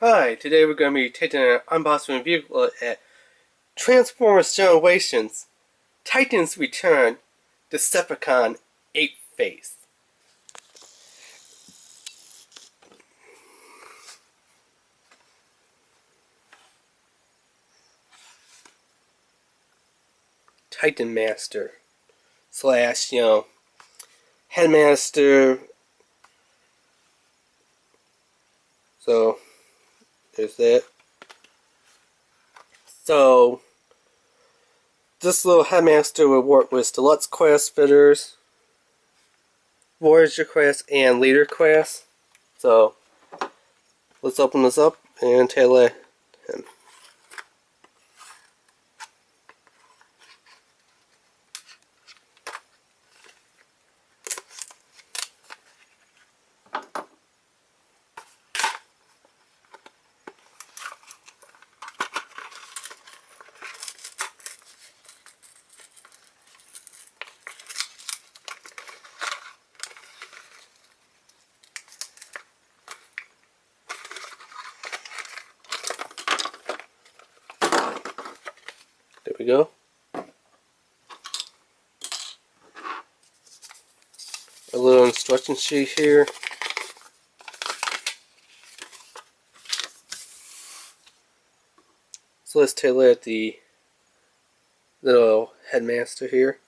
Hi, today we're going to be taking an unboxing review look at Transformers Generations Titans Return Decepticon APEFACE. Titan Master slash, Headmaster. So, there's that. So, this little Headmaster will work with Deluxe Class fitters, Voyager Class, and Leader Class. So, let's open this up and tailor him. There we go. A little instruction sheet here. So let's take a look at the little Headmaster here.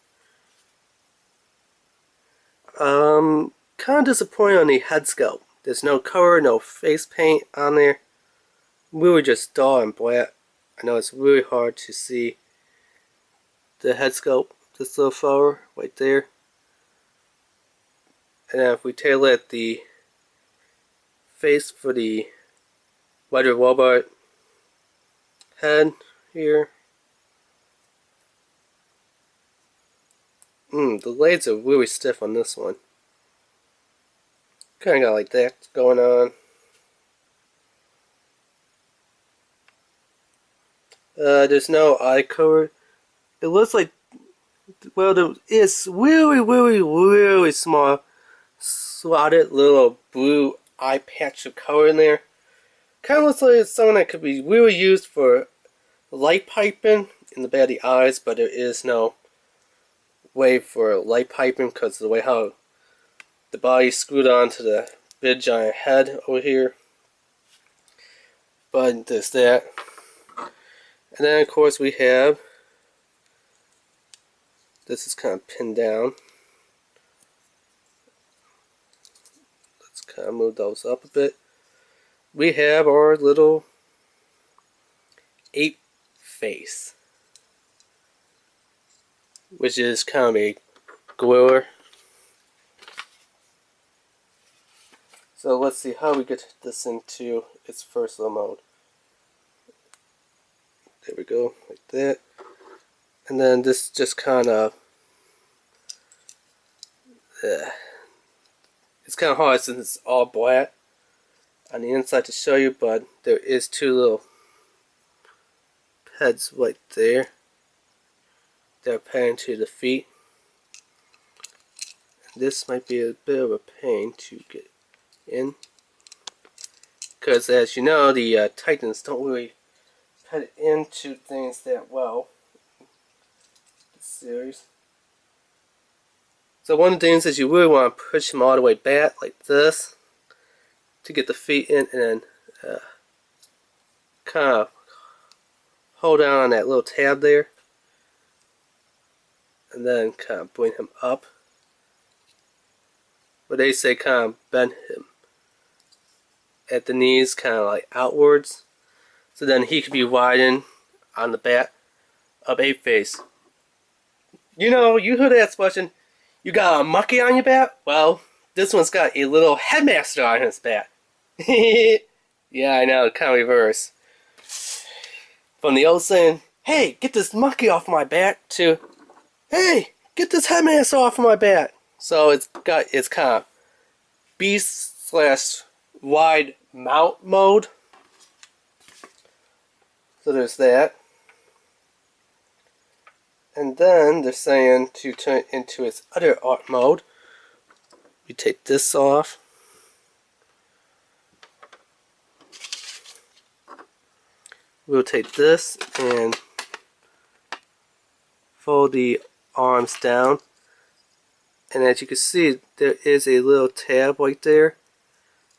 Kind of disappointed on the head sculpt. There's no color, no face paint on there. Really just dull and black. I know it's really hard to see the head sculpt, this little flower right there. And then if we take a look at the face for the Voyager robot head here. The legs are really stiff on this one. Kinda got like that going on. There's no eye color. It looks like, well, there is really small slotted little blue eye patch of color in there. Kind of looks like it's something that could be really used for light piping in the back of the eyes, but there is no way for light piping because of the way how the body's screwed onto the big giant head over here. But there's that. And then of course we have, this is kind of pinned down. Let's kind of move those up a bit. We have our little ape face, which is kind of a gorilla. So let's see how we get this into its first little mode. There we go, like that. And then this just kind of, it's kind of hard since it's all black on the inside to show you, but there is two little heads right there. They're panning to the feet. This might be a bit of a pain to get in, because as you know, the Titans don't really put into things that well. This series. So one of the things is you really want to push them all the way back like this to get the feet in, and then kind of hold down on that little tab there, and then kind of bring him up. But they say kind of bend him at the knees, kind of like outwards, so then he could be widened on the back of APEFACE. You know, you heard that expression, you got a monkey on your back? Well, this one's got a little headmaster on his back. Yeah, I know, kind of reverse. From the old saying, hey, get this monkey off my back, to, hey, get this headmaster off of my back. So it's kind of beast slash wide mount mode. So there's that. And then they're saying to turn it into its other art mode, you take this off. rotate this and fold the arms down. And as you can see, there is a little tab right there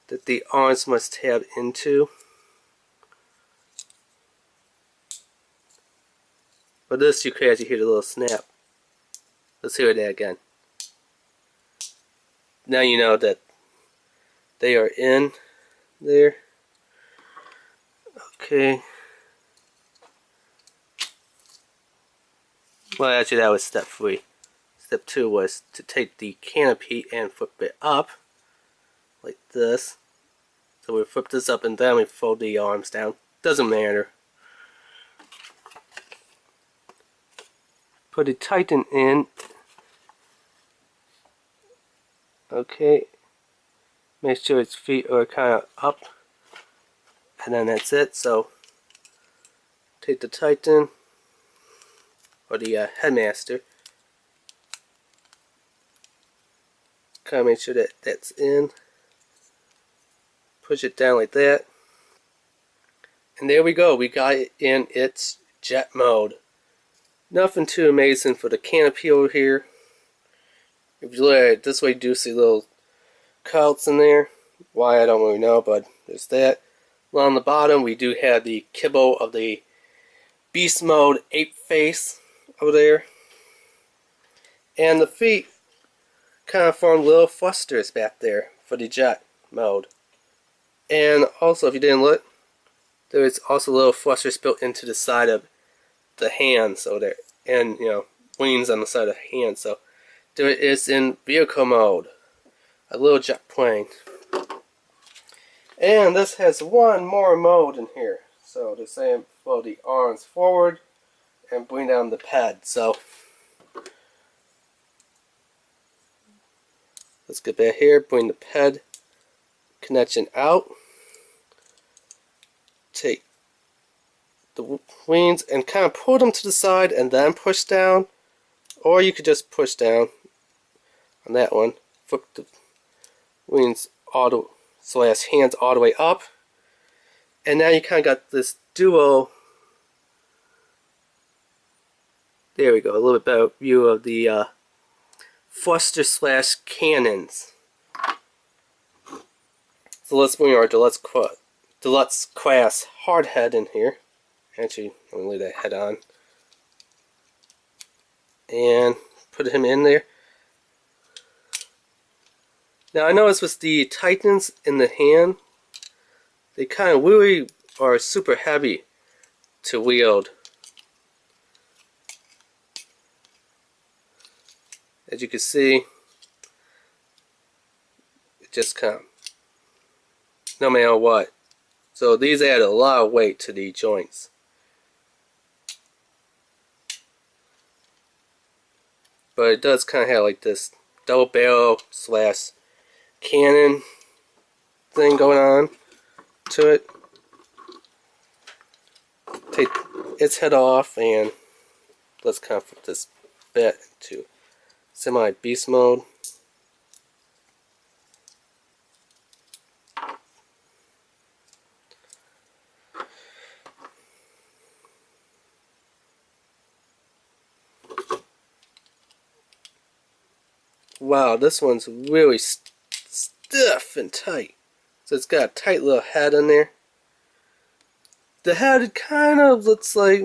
that the arms must tab into. But this you can actually hear the little snap. Let's hear that again. Now you know that they are in there. Okay. Well, actually that was step 3. Step 2 was to take the canopy and flip it up like this. So we flip this up and then we fold the arms down. Doesn't matter. Put the Titan in. Okay. Make sure its feet are kind of up. And then that's it. So take the Titan, or the Headmaster. Kind of make sure that that's in. Push it down like that. And there we go. We got it in its jet mode. Nothing too amazing for the canopy over here. If you look at it this way, you do see little cutouts in there. Why, I don't really know, but there's that. Along the bottom, we do have the kibble of the Beast Mode APEFACE over there. And the feet kind of form little thrusters back there for the jet mode. And also, if you didn't look, there is also little thrusters built into the side of the hands over there. And, you know, wings on the side of the hand. So, there it is in vehicle mode. A little jet plane. And this has one more mode in here. So, they're saying flow the arms forward and bring down the pad. So, let's get back here, bring the pad connection out. Take the wings and kind of pull them to the side and then push down. Or you could just push down on that one. Flip the wings hands all the way up. And now you kind of got this duo. There we go, a little bit better view of the thruster / cannons. So let's bring our Deluxe Class hard head in here. Actually, I'm going to leave that head on. And put him in there. Now I noticed with the Titans in the hand, they kind of really are super heavy to wield. As you can see, it just kind of, no matter what. So these add a lot of weight to the joints. But it does kind of have like this double barrel / cannon thing going on to it. Take its head off and let's kind of put this bit into semi-beast mode. Wow, this one's really stiff and tight. So it's got a tight little head in there. The head kind of looks like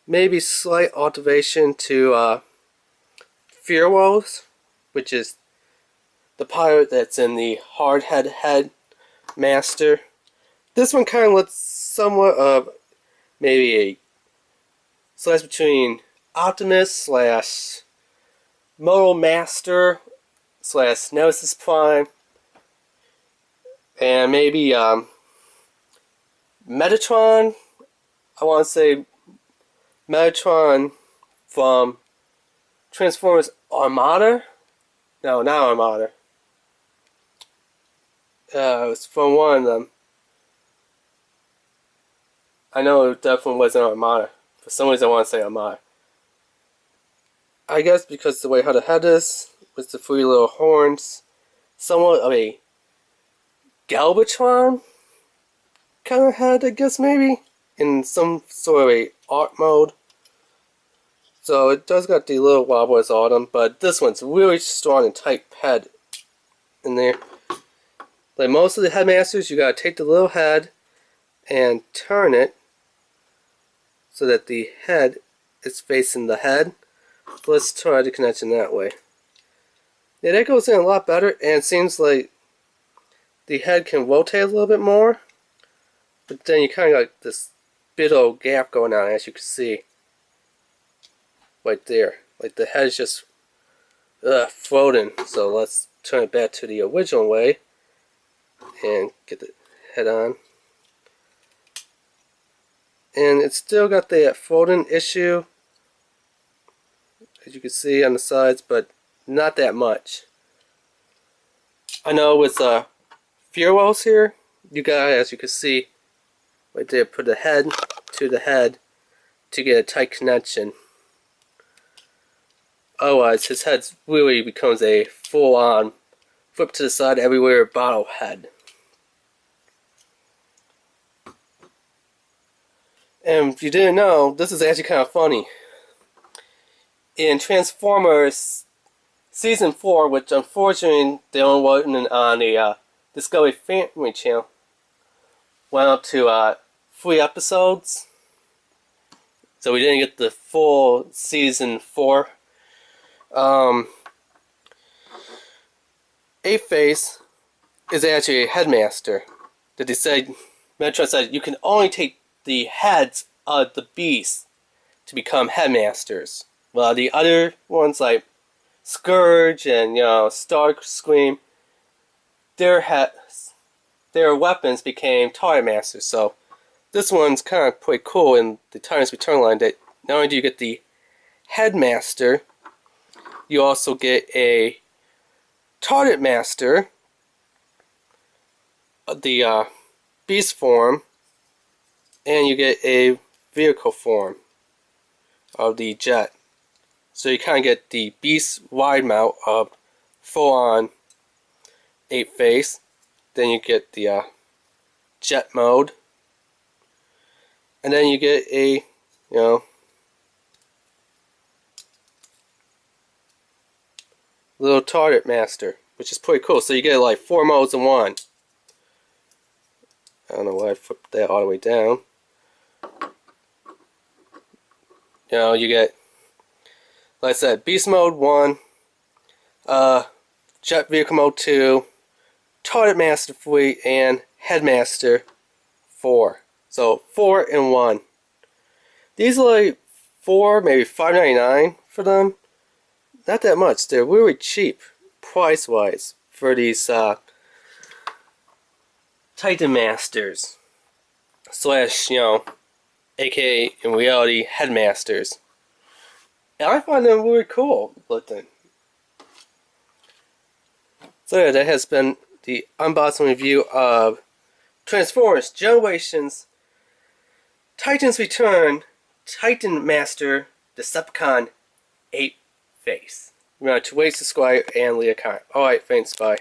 maybe slight alteration to Fearwolves, which is the pirate that's in the Hardhead Master. This one kind of looks somewhat of maybe a slash between Optimus / Modal Master / Nemesis Prime, and maybe Metatron. I want to say Metatron from Transformers Armada. No, not Armada. It was from one of them. I know it definitely wasn't Armada. For some reason I want to say Armada. I guess because the way how the head is, with the 3 little horns, somewhat of a Galvatron kind of head, I guess maybe. in some sort of a art mode. So it does got the little wobblers on them, but this one's really strong and tight head in there. Like most of the headmasters, you gotta take the little head and turn it so that the head is facing the head. So let's try the connection that way. Yeah, that goes in a lot better, and it seems like the head can rotate a little bit more, but then you kind of got this big old gap going on, as you can see right there. Like the head's just floating. So let's turn it back to the original way and get the head on. And it's still got that floating issue, as you can see on the sides, but not that much. I know with Fuels here, you got, as you can see right there, put the head to the head to get a tight connection. Otherwise, his head really becomes a full-on flip to the side everywhere bottle head. And if you didn't know, this is actually kind of funny. In Transformers Season 4, which unfortunately they only wasn't on the Discovery Family Channel, went up to 3 episodes. So we didn't get the full Season 4. APEFACE is actually a headmaster. The Metron said you can only take the heads of the beasts to become headmasters. Well, the other ones like Scourge and Starscream, their weapons became Titan Masters. So this one's kind of pretty cool in the Titans Return line. That not only do you get the headmaster, you also get a Titan Master, the beast form, and you get a vehicle form of the jet. So you kind of get the beast wide mount of full-on APEFACE. Then you get the jet mode, and then you get a little Titan Master, which is pretty cool. So you get like 4 modes in one. I don't know why I flipped that all the way down. You get, like I said, Beast Mode 1, Jet Vehicle Mode 2, Titan Master 3, and Headmaster 4. So 4 in 1. These are like maybe $5.99 for them. Not that much. They're really cheap, price-wise, for these Titan Masters slash, A.K.A. in reality, Headmasters. And I find them really cool looking. So yeah, that has been the unboxing review of Transformers Generations Titans Return Titan Master Decepticon APEFACE. Remember to rate, subscribe, and leave a comment. Alright, thanks, bye.